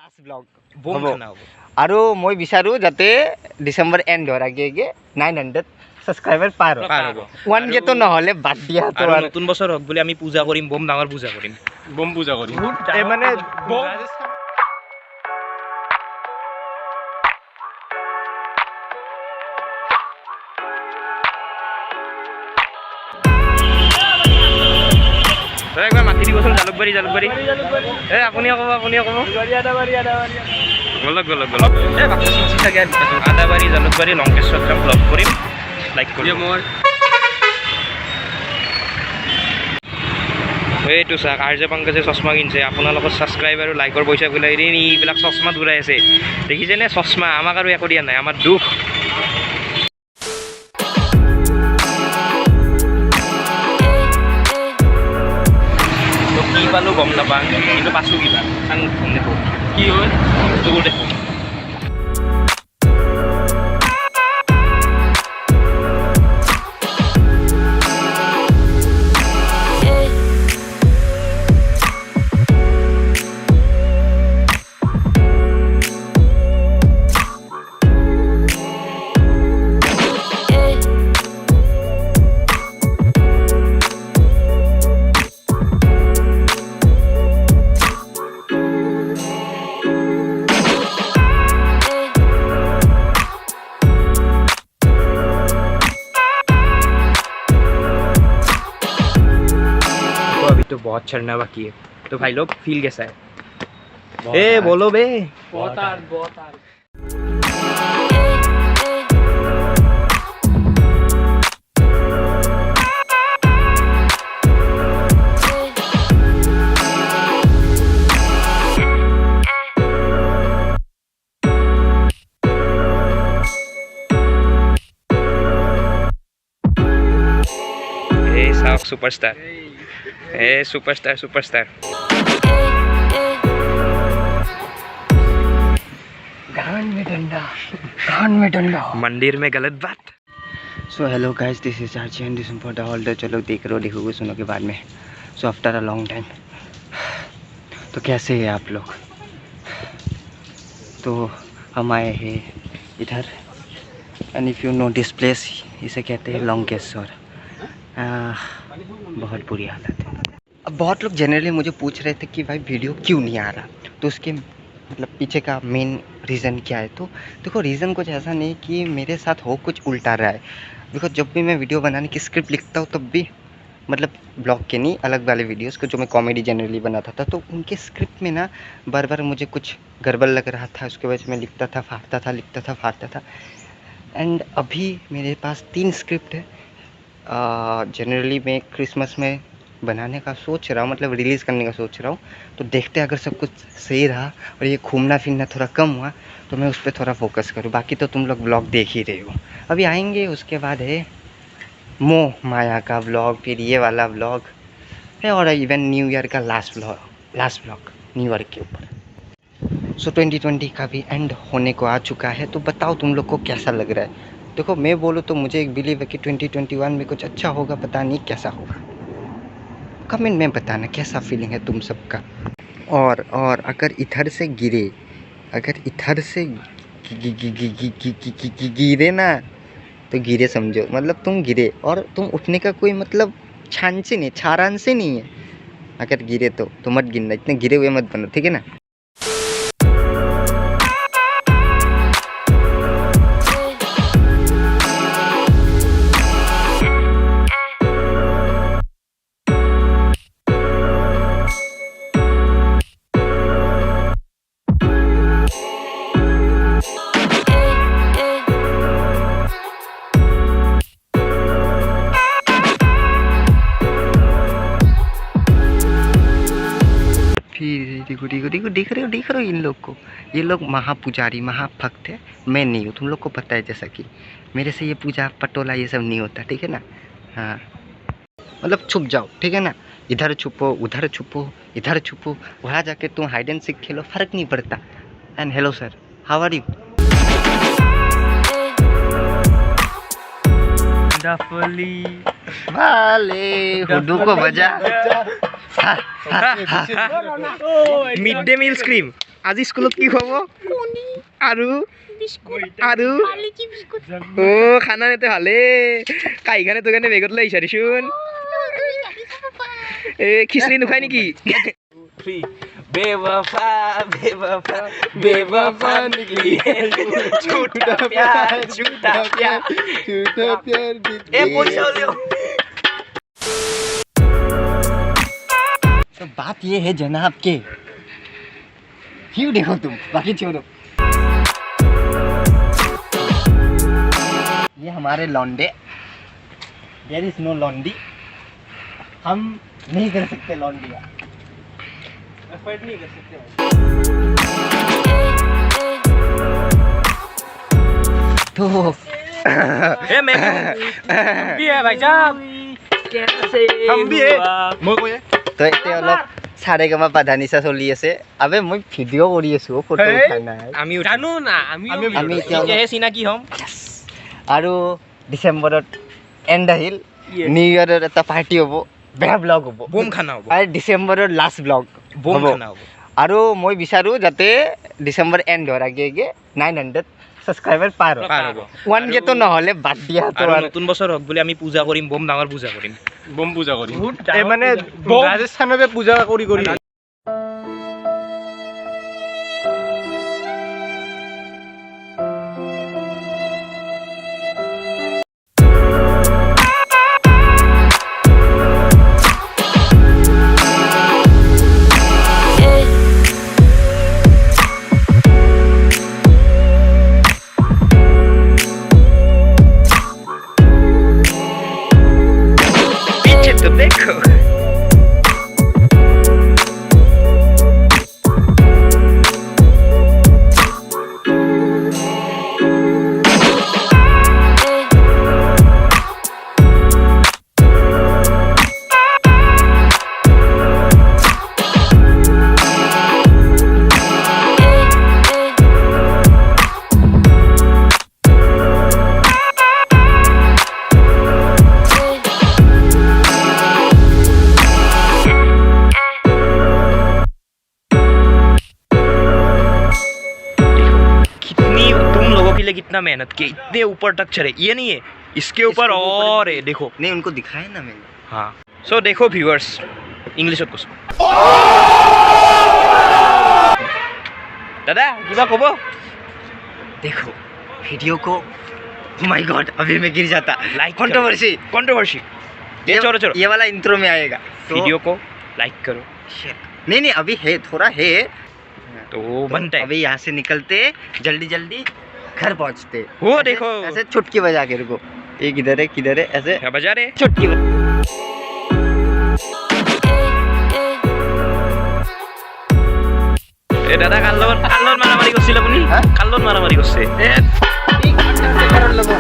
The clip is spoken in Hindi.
লাষ্ট ব্লগ বম হ'ব খানা হ'ব আৰু মই বিচাৰোঁ যাতে ডিচেম্বৰ এণ্ড হোৱাৰ আগে আগে 900 ছাবস্ক্ৰাইবাৰ পাৰ হ'ব 1K তো নহ'লে বাদ দিয়া তো আৰু আৰু নতুন বছৰ হওক বুলি আমি পূজা কৰিম বম ডাঙৰ পূজা কৰিম বম পূজা কৰিম এই মানে একবাৰ মাতি দিবচোন জালুকবাৰী এই আপুনিও ক'ব গলক এই বাকী চিঠি চাগে আদাবাৰী জালুকবাৰী লংকেশ্বৰ যাম ব্লগ কৰিম লাইক কৰিম মই এইটো চাওক আৰ্য পংকজে চশমা কিনছে আপোনালোকৰ ছাবস্ক্ৰাইব আৰু লাইকৰ পইচা বোলে এইবিলাক চশমা ঘূৰাই আছে দেখিছেনে চশমা আমাক আৰু একো দিয়া নাই আমাৰ দুখ কি পালোঁ গম নাপাওঁ কিন্তু পাছোঁ কিবা দেখোঁ কি হয় তোৰ দেখোঁ तो बहुत चढ़ना बाकी है तो भाई लोग फील कैसा है ए बोलो बे बहुत ए साउक सुपरस्टार ए सुपरस्टार कान में डंडा मंदिर में गलत बात so hello guys this is Archie and this for the holder चलो देखोगे सुनो के बाद में so after a long time तो कैसे हैं आप लोग तो हम आए हैं इधर and if you know this place इसे कहते हैं लंकेश्वर बहुत बुरी हालत है अब बहुत लोग जनरली मुझे पूछ रहे थे कि भाई वीडियो क्यों नहीं आ रहा तो उसके मतलब पीछे का मेन रीज़न क्या है तो देखो रीज़न कुछ ऐसा नहीं कि मेरे साथ हो कुछ उल्टा रहा है देखो जब भी मैं वीडियो बनाने की स्क्रिप्ट लिखता हूँ तब भी मतलब ब्लॉग के नहीं अलग वाले वीडियोस को जो मैं कॉमेडी जनरली बनाता था तो उनके स्क्रिप्ट में ना बार बार मुझे कुछ गड़बड़ लग रहा था उसकी वजह से मैं लिखता था फाड़ता था एंड अभी मेरे पास 3 स्क्रिप्ट है जनरली मैं क्रिसमस में बनाने का सोच रहा हूँ मतलब रिलीज़ करने का सोच रहा हूँ तो देखते अगर सब कुछ सही रहा और ये घूमना फिरना थोड़ा कम हुआ तो मैं उस पर थोड़ा फोकस करूँ बाकी तो तुम लोग ब्लॉग देख ही रहे हो अभी आएंगे उसके बाद है मोह माया का ब्लॉग फिर ये वाला ब्लॉग है और इवन न्यू ईयर का लास्ट ब्लॉग न्यू ईयर के ऊपर सो 2020 का भी एंड होने को आ चुका है तो बताओ तुम लोग को कैसा लग रहा है देखो मैं बोलूँ तो मुझे एक बिलीव है कि 2021 में कुछ अच्छा होगा पता नहीं कैसा होगा कमेंट में बताना कैसा फीलिंग है तुम सबका और अगर इधर से गिरे ना तो गिरे समझो मतलब तुम गिरे और तुम उठने का कोई मतलब चांस ही नहीं चारांश ही नहीं है अगर गिरे तो मत गिरना इतने गिरे हुए मत बनो ठीक है ना फिर देख रहे हो इन लोग को ये लोग महापुजारी महाभक्त है मैं नहीं हूँ तुम लोग को पता है जैसा कि मेरे से ये पूजा पटोला ये सब नहीं होता ठीक है ना हाँ मतलब छुप जाओ ठीक है ना इधर छुपो उधर छुपो इधर छुपो वहाँ जाके तुम हाइड एंड सीक खेलो फ़र्क नहीं पड़ता and hello sir how are you हुड्डू को बजा मिड डे मील स्क्रीम আজি স্কুলত কি খুৱাব আৰু আৰু অ খানা নেতে ভালে কাইখানে তোৰ কাৰণে বেগত লৈ আহিছা দেচোন এ খিচৰি নোখাই নেকি बेवफा बेवफा बेवफा निकली है झूठा प्यार ए पूछो लियो तो बात ये है जनाब के क्यों देखो तुम बाकी छोड़ो ये हमारे लौंडे देयर इज नो लौंडी हम नहीं कर सकते लौंडिया एफर्ट नहीं कर सकते तो ए मैं भी है भाई साहब कैसे हम भी है मोको है তো এতিয়া অলপ সারে গামা পাধানিসা চলি আছে আবে মই ভিডিও কৰি আছো ফটো উঠাই নাই আমি জানো না আমি এতিয়া এই চিনাকি হম আৰু ডিসেম্বৰত এণ্ড আহিল নিউ ইয়াৰৰ এটা পাৰ্টি হ'ব বেয়া ব্লগ হ'ব বোম খানা হ'ব আৰু ডিসেম্বৰৰ লাষ্ট ব্লগ বোম খানা হ'ব আৰু মই বিচাৰো যাতে ডিসেম্বৰ এণ্ড হোৱাৰ আগে আগে 900 সাবস্ক্রাইবার পার হ'ব 1K তো নহলে বাদ দিয়া তো আৰু নতুন বছৰ হক বুলি আমি পূজা কৰিম বোম ডাঙৰ পূজা কৰিম বম পূজা কৰিম এই মানে ৰাজস্থানৰে পূজা কৰি কৰি पीछे तो देखो कितना मेहनत किया इतने ऊपर तक चढ़े ये नहीं है इसके ऊपर और है देखो नहीं उनको दिखाया ना मैंने हाँ सो देखो व्यूअर्स इंग्लिश कुछ दादा किबा कब देखो वीडियो को माय गॉड अभी मैं गिर जाता लाइक कंट्रोवर्सी कंट्रोवर्सी ये छोड़ो छोड़ो ये वाला इंट्रो में आएगा वीडियो को लाइक करो शेयर नहीं नहीं अभी है थोड़ा है तो बनता है अभी यहाँ से निकलते जल्दी जल्दी घर पहुँचते वो ऐसे- देखो ऐसे चुटकी बजा के रुको ये किधर है ऐसे क्या बजा रहे चुटकी এ দাদা কাল্লত মারামারি করছিল আপুনি হ্যাঁ? কাল্লত মারামারি করছে बजा